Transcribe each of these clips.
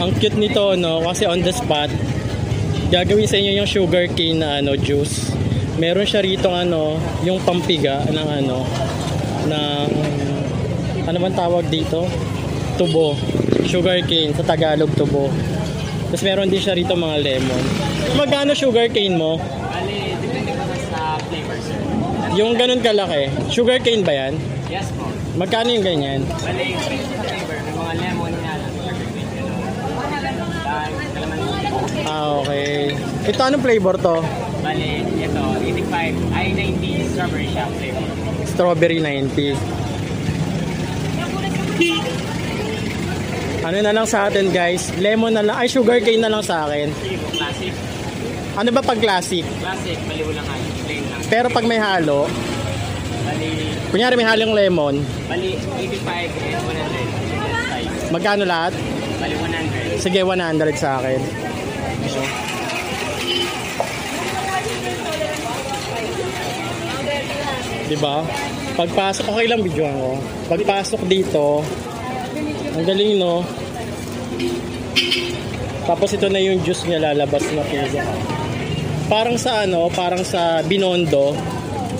Ang cute nito, no? Kasi on the spot, gagawin sa inyo yung sugar cane na juice. Meron siya rito yung pampiga ng ano bang tawag dito? Tubo. Sugar cane, sa Tagalog tubo. Tapos meron din siya rito mga lemon. Magkano sugar cane mo? Bali, depende po sa flavor, sir. Yung ganun kalaki, sugar cane ba yan? Yes po. Magkano yung ganyan? Bali, flavor, may mga lemon nga lang. Okay. Ito anong flavor to? Bali, ito, 85, ay 90 strawberry shop flavor. Strawberry 90. Ano na lang sa atin guys? Lemon na lang. Ay, sugar cane na lang sa akin. Classic. Ano ba pag classic? Classic, bali walang halo. Plain lang. Pero pag may halo, Bali, kunyari may halong lemon, bali 85 and 100. magkano lahat? Bali 100. Sige, 100 sa akin. Diba? Pagpasok, okay lang video ko. Pagpasok dito, ang galing no. Tapos ito na yung juice niya lalabas na piso. Parang sa Binondo.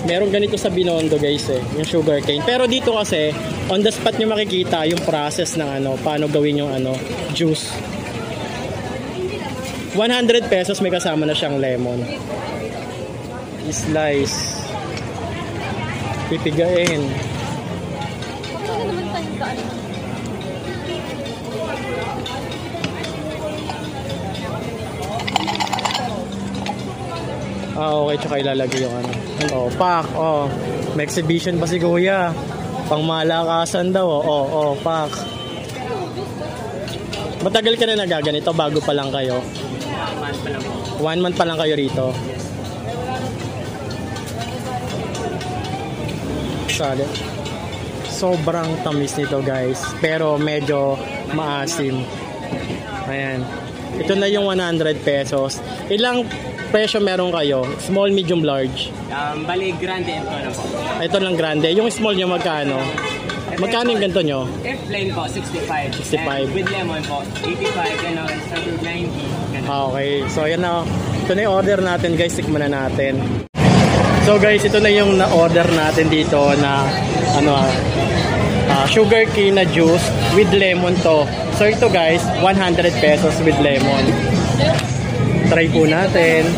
Meron ganito sa Binondo guys yung sugar cane. Pero dito kasi on the spot niyo makikita yung process ng paano gawin yung juice. 100 pesos may kasama na siyang lemon. Slice. Pipigain. Okay, tsaka ilalagay yung pak. May exhibition pa si Kuya. Pang malakasan daw. Pak. Matagal ka na nagaganito, bago pa lang kayo? 1 month pa lang kayo rito. Solid. Sobrang tamis nito guys, pero medyo maasim. Ayan. Ito na yung 100 pesos. Ilang presyo meron kayo? Small, medium, large? Bali, grande ito na po. Ito lang grande. Yung small nyo magkano? Magkano yung ganito nyo? If plain po, 65. 65. And with lemon po, 85. Ganon, 90. Ganon. Okay. So ayan na. Ito na yung order natin guys. Tikman na natin. So guys, ito na yung na-order natin dito na sugar cane na juice with lemon to. So ito guys, 100 pesos with lemon. Try po natin.